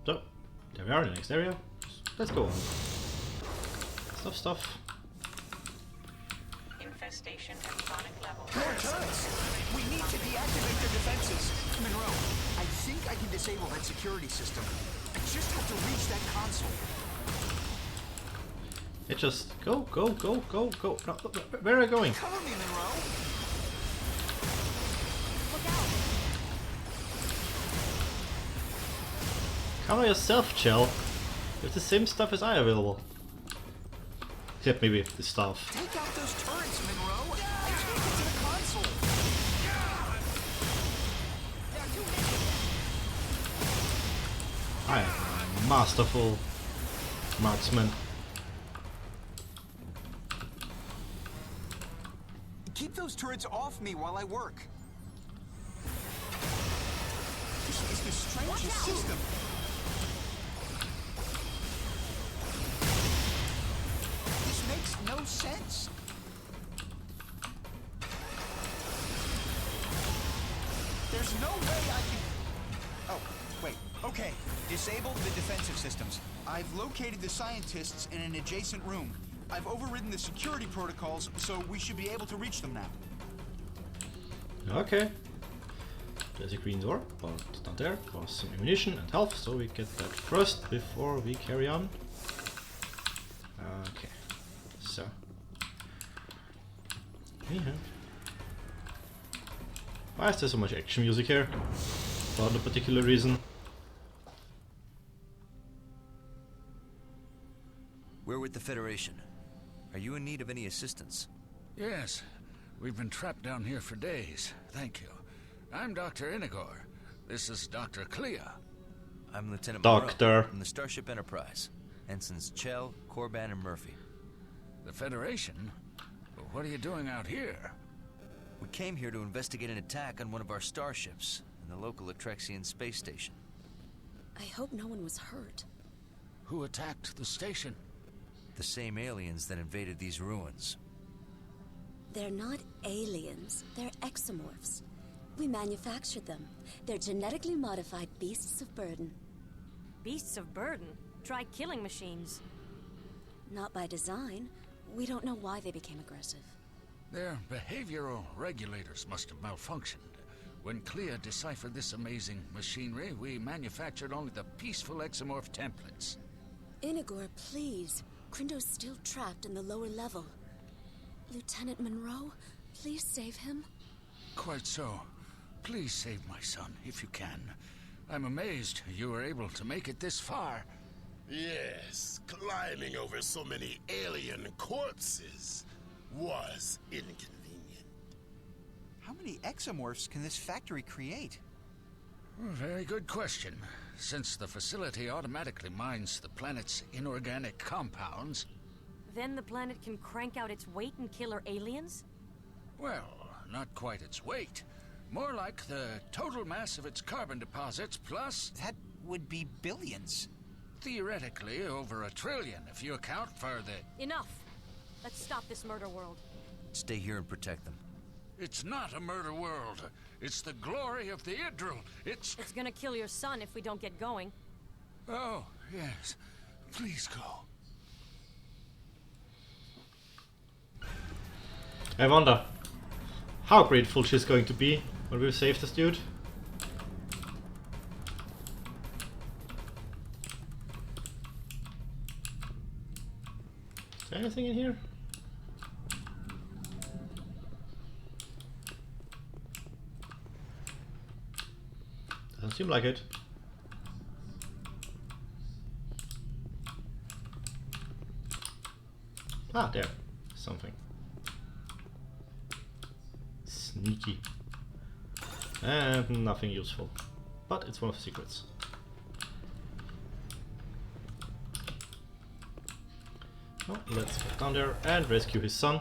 So, there we are in the next area. Let's go on. Stuff. Infestation at chronic level. More turrets! We need to deactivate their defenses. Monroe, I think I can disable that security system. I just have to reach that console. It just go. No, where are you going? Cover me, Monroe! Look out! Cover yourself, Chell. You have the same stuff as I available. Except maybe the stuff. Take out those turrets, Monroe! I can't get to the console! I am a masterful marksman. Keep those turrets off me while I work. This is the strangest system. This makes no sense. There's no way I can... Oh, wait. Okay. Disable the defensive systems. I've located the scientists in an adjacent room. I've overridden the security protocols, so we should be able to reach them now. Okay. There's a green door, but down there for some ammunition and health, so we get that first before we carry on. Okay. So. Yeah. Why is there so much action music here? For no particular reason. We're with the Federation. Are you in need of any assistance? Yes. We've been trapped down here for days. Thank you. I'm Dr. Inigor. This is Dr. Clea. I'm Lieutenant Doctor. Monroe from the Starship Enterprise. Ensigns Chell, Corban, and Murphy. The Federation? Well, what are you doing out here? We came here to investigate an attack on one of our starships in the local Atrexian space station. I hope no one was hurt. Who attacked the station? The same aliens that invaded these ruins. They're not aliens, they're exomorphs. We manufactured them. They're genetically modified beasts of burden. Beasts of burden? Try killing machines. Not by design. We don't know why they became aggressive. Their behavioral regulators must have malfunctioned. When Clea deciphered this amazing machinery, we manufactured only the peaceful exomorph templates. Inigor, please. Crindo's still trapped in the lower level. Lieutenant Monroe, please save him. Quite so. Please save my son, if you can. I'm amazed you were able to make it this far. Yes, climbing over so many alien corpses was inconvenient. How many exomorphs can this factory create? Very good question. Since the facility automatically mines the planet's inorganic compounds... Then the planet can crank out its weight and kill our aliens? Well, not quite its weight. More like the total mass of its carbon deposits plus... That would be billions. Theoretically, over 1 trillion if you account for the... Enough! Let's stop this murder world. Stay here and protect them. It's not a murder world. It's the glory of the Idryll. It's gonna kill your son if we don't get going. Oh, yes. Please go. I wonder how grateful she's going to be when we save this dude. Is there anything in here? Doesn't seem like it. Ah, there. Something. Sneaky. And nothing useful. But it's one of the secrets. Oh, let's get down there and rescue his son.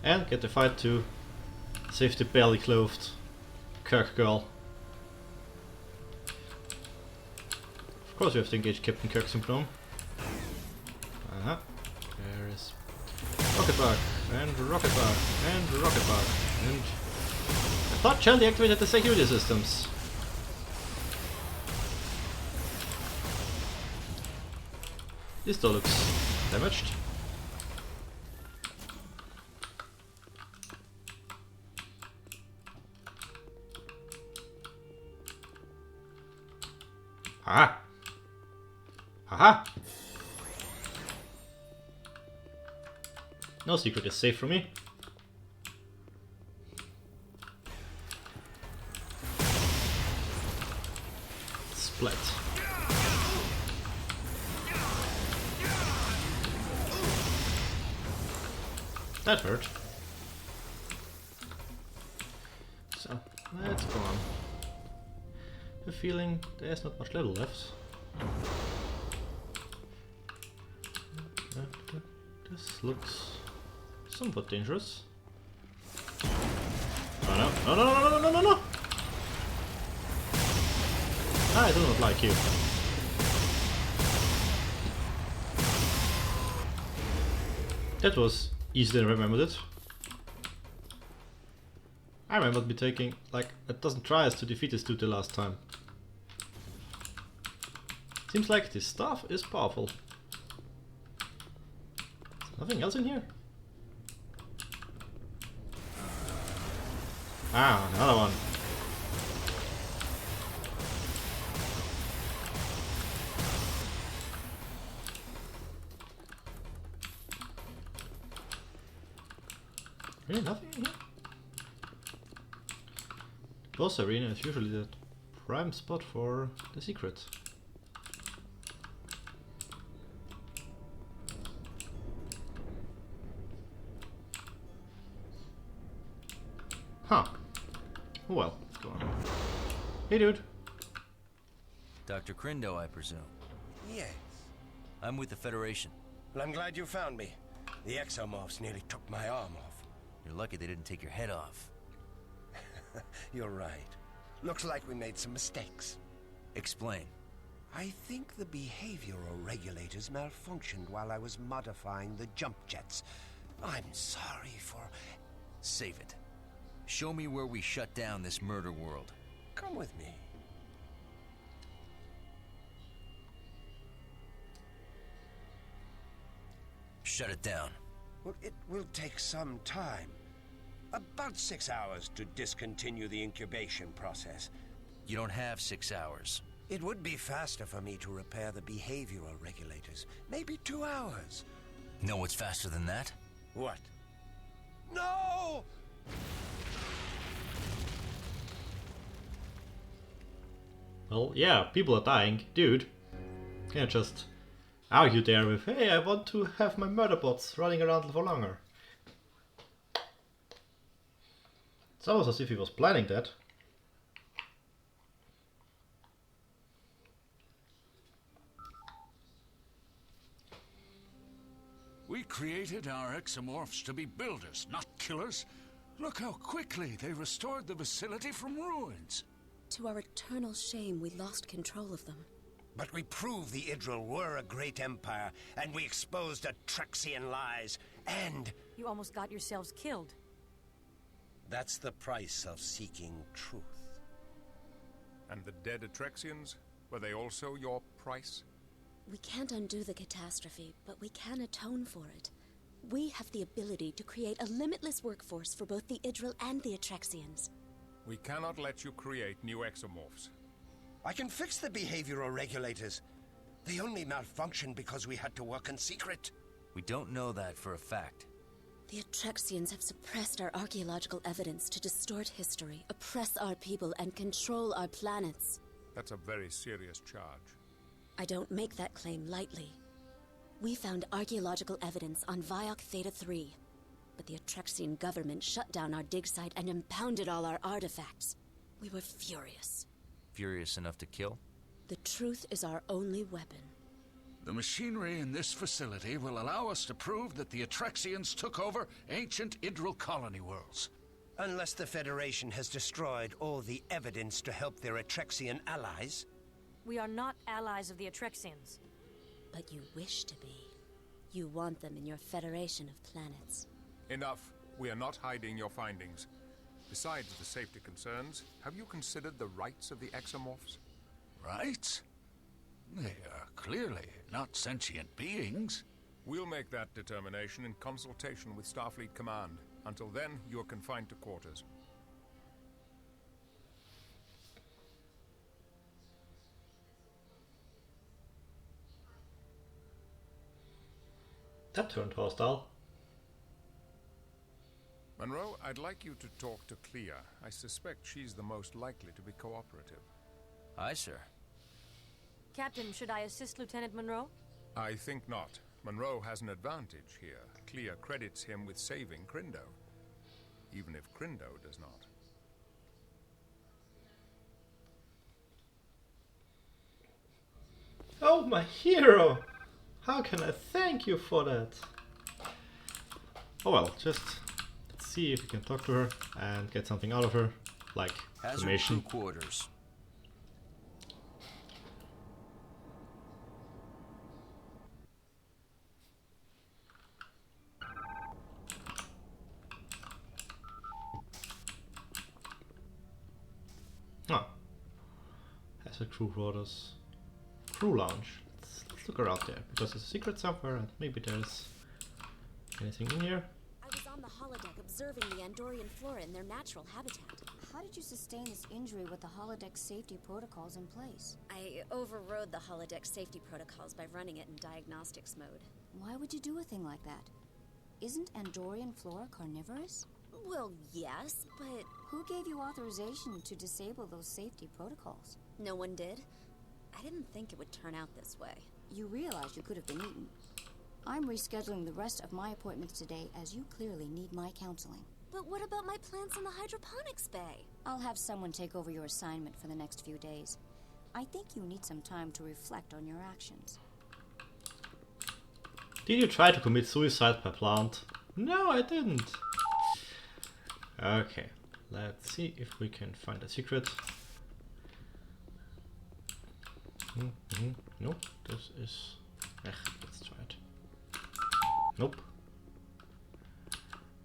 And get the fight to save the barely clothed Kirk girl. Of course we have to engage Captain Kirk Syndrome. There is rocket bug and rocket bug and rocket bug and I thought Chell deactivated the security systems. This door looks damaged. Aha! Aha! No secret is safe for me. Split. That hurt. So, let's go on. I have a feeling there's not much level left. This looks somewhat dangerous. Oh no, no, no, no, no, no, no, no! I do not like you. That was easier than I remembered it. I remembered me taking like a dozen tries to defeat this dude the last time. Seems like this stuff is powerful. Nothing else in here? Ah, another one. Really nothing in here? The boss arena is usually the prime spot for the secret. Huh. Well, let's go on. Hey dude. Dr. Crindo, I presume. Yes. I'm with the Federation. Well, I'm glad you found me. The exomorphs nearly took my arm off. You're lucky they didn't take your head off. You're right. Looks like we made some mistakes. Explain. I think the behavioral regulators malfunctioned while I was modifying the jump jets. I'm sorry for... Save it. Show me where we shut down this murder world. Come with me. Shut it down. Well, it will take some time. About 6 hours to discontinue the incubation process. You don't have 6 hours. It would be faster for me to repair the behavioral regulators. Maybe 2 hours. Know what's faster than that? What? No! Well, yeah, people are dying. Dude, can't just argue there with, hey, I want to have my murder bots running around for longer. It's almost as if he was planning that. We created our exomorphs to be builders, not killers. Look how quickly they restored the facility from ruins. To our eternal shame, we lost control of them. But we proved the Idryll were a great empire, and we exposed Atrexian lies, and... You almost got yourselves killed. That's the price of seeking truth. And the dead Atrexians? Were they also your price? We can't undo the catastrophe, but we can atone for it. We have the ability to create a limitless workforce for both the Idryll and the Atrexians. We cannot let you create new exomorphs. I can fix the behavioral regulators. They only malfunctioned because we had to work in secret. We don't know that for a fact. The Atrexians have suppressed our archaeological evidence to distort history, oppress our people, and control our planets. That's a very serious charge. I don't make that claim lightly. We found archaeological evidence on Viok Theta 3, but the Atrexian government shut down our dig site and impounded all our artifacts. We were furious. Furious enough to kill? The truth is our only weapon. The machinery in this facility will allow us to prove that the Atrexians took over ancient Idryll colony worlds. Unless the Federation has destroyed all the evidence to help their Atrexian allies. We are not allies of the Atrexians. But you wish to be. You want them in your Federation of Planets. Enough. We are not hiding your findings. Besides the safety concerns, have you considered the rights of the exomorphs? Rights? They are clearly not sentient beings. We'll make that determination in consultation with Starfleet Command. Until then, you're confined to quarters. That turned hostile. Monroe, I'd like you to talk to Clea. I suspect she's the most likely to be cooperative. Aye, sir. Captain, should I assist Lieutenant Monroe? I think not. Monroe has an advantage here. Clea credits him with saving Crindo, even if Crindo does not. Oh, my hero! How can I thank you for that? Oh well, just let's see if we can talk to her and get something out of her, like information. Hazard crew quarters. Ah, hazard crew quarters, crew lounge. Let's look around there because there's a secret somewhere, and maybe there's anything in here. I was on the holodeck observing the Andorian flora in their natural habitat. How did you sustain this injury with the holodeck safety protocols in place? I overrode the holodeck safety protocols by running it in diagnostics mode. Why would you do a thing like that? Isn't Andorian flora carnivorous? Well, yes, but who gave you authorization to disable those safety protocols? No one did. I didn't think it would turn out this way. You realize you could have been eaten. I'm rescheduling the rest of my appointments today as you clearly need my counseling. But what about my plants in the hydroponics bay? I'll have someone take over your assignment for the next few days. I think you need some time to reflect on your actions. Did you try to commit suicide by plant? No, I didn't. Okay, let's see if we can find a secret. Nope, this is... let's try it. Nope.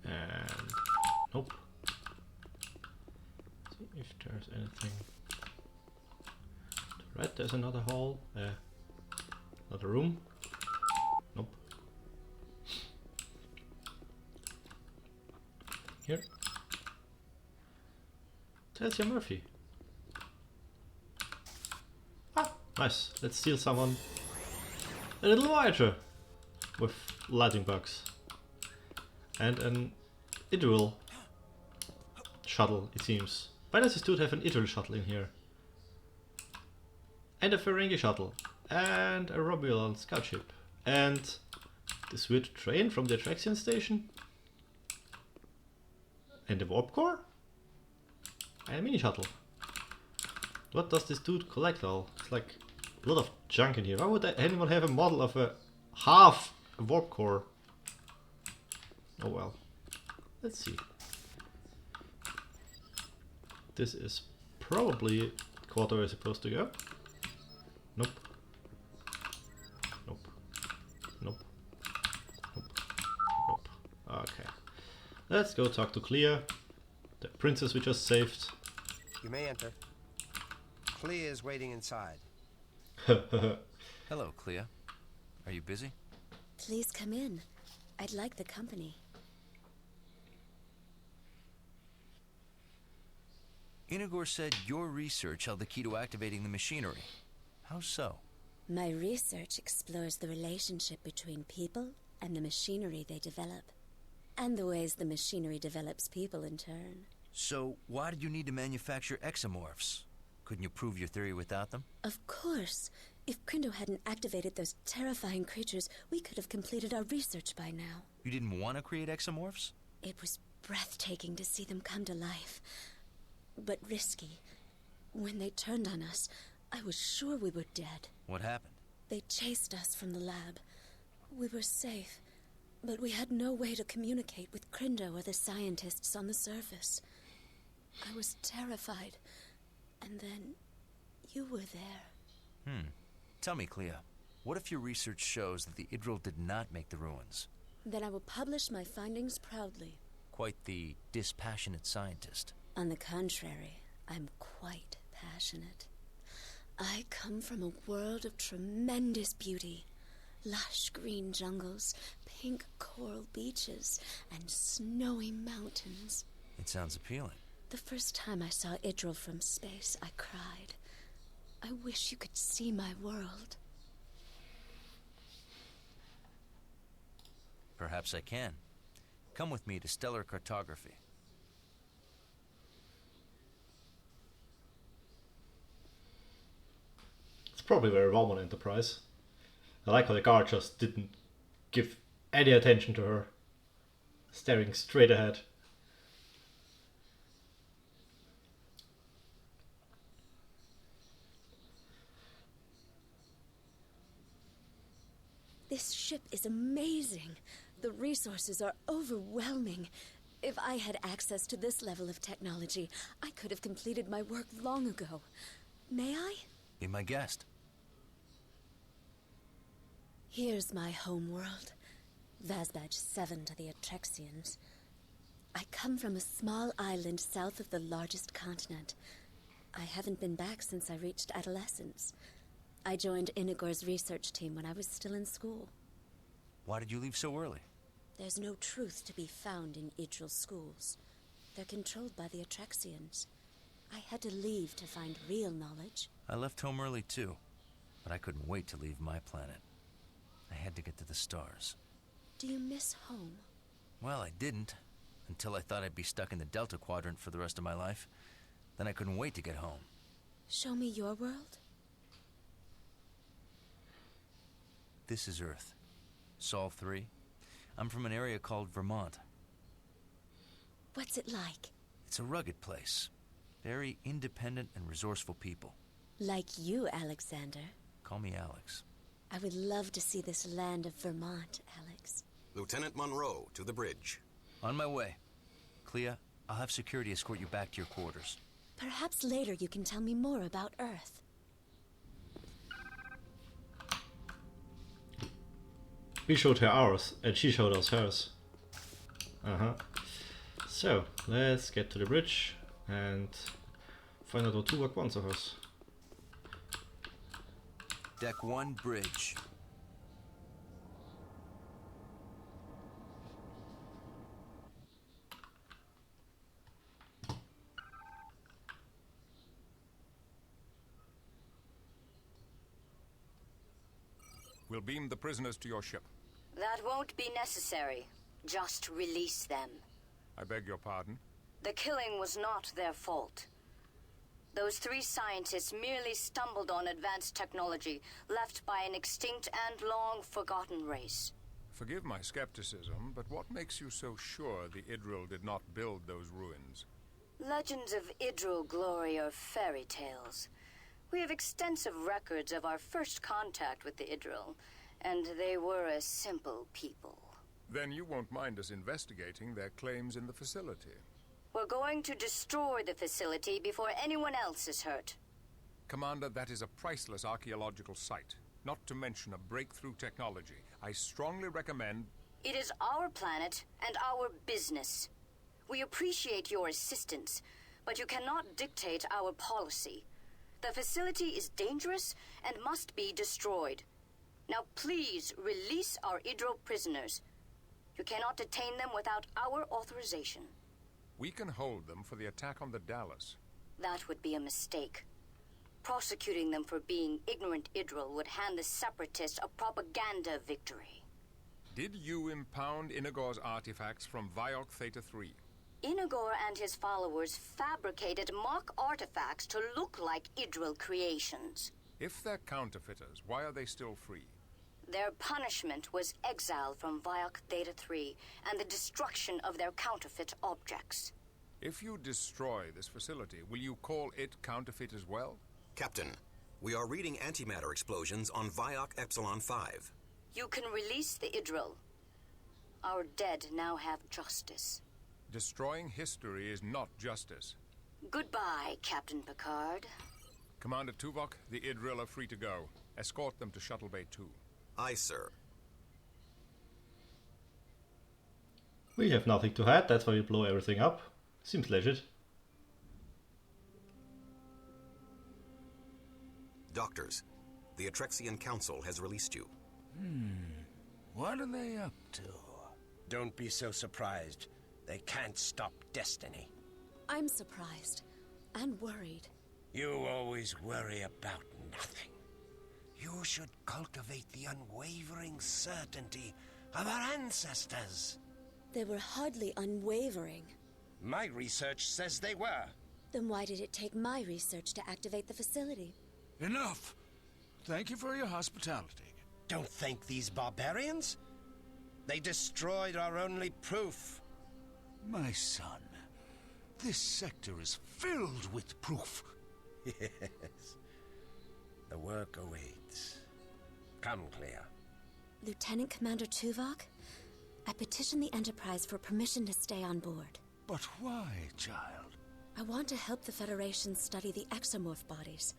And... nope. See if there's anything... to the right, there's another hall. Another room. Nope. Here. Telsia Murphy. Ah, nice. Let's steal someone a little larger with lighting bugs. And an Idryll shuttle, it seems. Why does this dude have an Idryll shuttle in here? And a Ferengi shuttle. And a Romulan scout ship. And this weird train from the Atraxian station. And a warp core? And a mini shuttle. What does this dude collect all? It's like a lot of junk in here. Why would anyone have a model of a half a warp core? Oh well. Let's see. This is probably the quarter we're supposed to go. Nope. Nope. Nope. Nope. Nope. Okay. Let's go talk to Clea, the princess we just saved. You may enter. Clea is waiting inside. Hello, Clea. Are you busy? Please come in. I'd like the company. Inigor said your research held the key to activating the machinery. How so? My research explores the relationship between people and the machinery they develop. And the ways the machinery develops people in turn. So, why did you need to manufacture exomorphs? Couldn't you prove your theory without them? Of course. If Crindo hadn't activated those terrifying creatures, we could have completed our research by now. You didn't want to create exomorphs? It was breathtaking to see them come to life. But risky. When they turned on us, I was sure we were dead. What happened? They chased us from the lab. We were safe, but we had no way to communicate with Crindo or the scientists on the surface. I was terrified, and then you were there. Tell me, Clea, what if your research shows that the Idryll did not make the ruins? Then I will publish my findings proudly. Quite the dispassionate scientist. On the contrary, I'm quite passionate. I come from a world of tremendous beauty. Lush green jungles, pink coral beaches, and snowy mountains. It sounds appealing. The first time I saw Idryll from space, I cried. I wish you could see my world. Perhaps I can. Come with me to stellar cartography. It's probably very Roman enterprise. I like how the guard just didn't give any attention to her, staring straight ahead. This ship is amazing. The resources are overwhelming. If I had access to this level of technology, I could have completed my work long ago. May I? Be my guest. Here's my homeworld. Vazbadge 7 to the Atrexians. I come from a small island south of the largest continent. I haven't been back since I reached adolescence. I joined Inigor's research team when I was still in school. Why did you leave so early? There's no truth to be found in Idryll schools. They're controlled by the Atrexians. I had to leave to find real knowledge. I left home early too, but I couldn't wait to leave my planet. I had to get to the stars. Do you miss home? Well, I didn't, until I thought I'd be stuck in the Delta Quadrant for the rest of my life. Then I couldn't wait to get home. Show me your world? This is Earth. Sol 3. I'm from an area called Vermont. What's it like? It's a rugged place. Very independent and resourceful people. Like you, Alexander. Call me Alex. I would love to see this land of Vermont, Alex. Lieutenant Monroe, to the bridge. On my way. Clea, I'll have security escort you back to your quarters. Perhaps later you can tell me more about Earth. We showed her ours, and she showed us hers. So, let's get to the bridge and find out what Tuvok wants of us. Deck 1, bridge. We'll beam the prisoners to your ship. That won't be necessary. Just release them. I beg your pardon? The killing was not their fault. Those 3 scientists merely stumbled on advanced technology left by an extinct and long-forgotten race. Forgive my skepticism, but what makes you so sure the Idryll did not build those ruins? Legends of Idryll glory are fairy tales. We have extensive records of our first contact with the Idryll, and they were a simple people. Then you won't mind us investigating their claims in the facility. We're going to destroy the facility before anyone else is hurt. Commander, that is a priceless archaeological site, not to mention a breakthrough technology. I strongly recommend... It is our planet and our business. We appreciate your assistance, but you cannot dictate our policy. The facility is dangerous and must be destroyed. Now please release our Idryll prisoners. You cannot detain them without our authorization. We can hold them for the attack on the Dallas. That would be a mistake. Prosecuting them for being ignorant Idryll would hand the Separatists a propaganda victory. Did you impound Inigor's artifacts from Viok Theta 3? Inigor and his followers fabricated mock artifacts to look like Idryll creations. If they're counterfeiters, why are they still free? Their punishment was exile from Viok Theta 3 and the destruction of their counterfeit objects. If you destroy this facility, will you call it counterfeit as well? Captain, we are reading antimatter explosions on Viok Epsilon 5. You can release the Idryll. Our dead now have justice. Destroying history is not justice. Goodbye, Captain Picard. Commander Tuvok, the Idryll are free to go. Escort them to Shuttle Bay 2. Aye, sir. We have nothing to hide, that's why we blow everything up. Seems legit. Doctors, the Atrexian Council has released you. What are they up to? Don't be so surprised. They can't stop destiny. I'm surprised and worried. You always worry about nothing. You should cultivate the unwavering certainty of our ancestors. They were hardly unwavering. My research says they were. Then why did it take my research to activate the facility? Enough! Thank you for your hospitality. Don't thank these barbarians. They destroyed our only proof. My son, this sector is filled with proof. Yes. The work awaits. Come, Clea. Lieutenant Commander Tuvok, I petitioned the Enterprise for permission to stay on board. But why, child? I want to help the Federation study the exomorph bodies.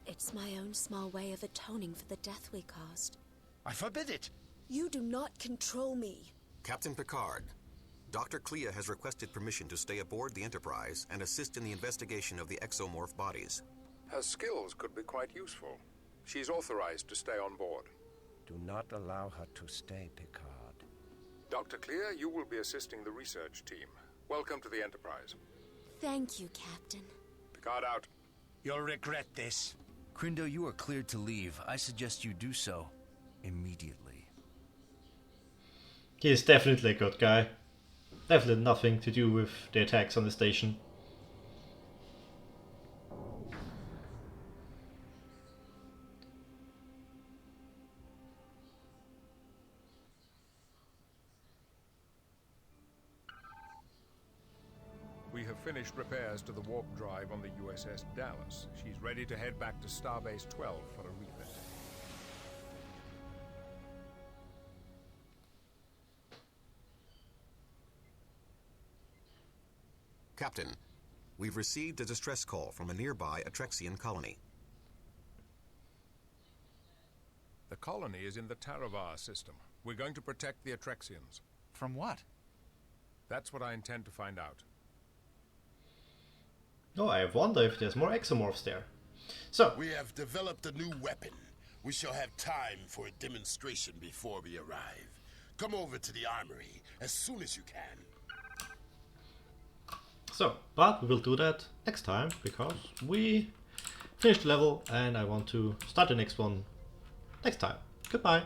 It's my own small way of atoning for the death we caused. I forbid it! You do not control me. Captain Picard, Dr. Clea has requested permission to stay aboard the Enterprise and assist in the investigation of the exomorph bodies. Her skills could be quite useful. She's authorized to stay on board. Do not allow her to stay, Picard. Dr. Clea, you will be assisting the research team. Welcome to the Enterprise. Thank you, Captain. Picard out. You'll regret this. Crindo, you are cleared to leave. I suggest you do so immediately. He is definitely a good guy. Definitely nothing to do with the attacks on the station. We have finished repairs to the warp drive on the USS Dallas. She's ready to head back to Starbase 12 for a refit. Captain, we've received a distress call from a nearby Atrexian colony. The colony is in the Taravar system. We're going to protect the Atrexians. From what? That's what I intend to find out. Oh, I wonder if there's more exomorphs there. So, we have developed a new weapon. We shall have time for a demonstration before we arrive. Come over to the armory as soon as you can. So, but we will do that next time because we finished the level and I want to start the next one next time. Goodbye.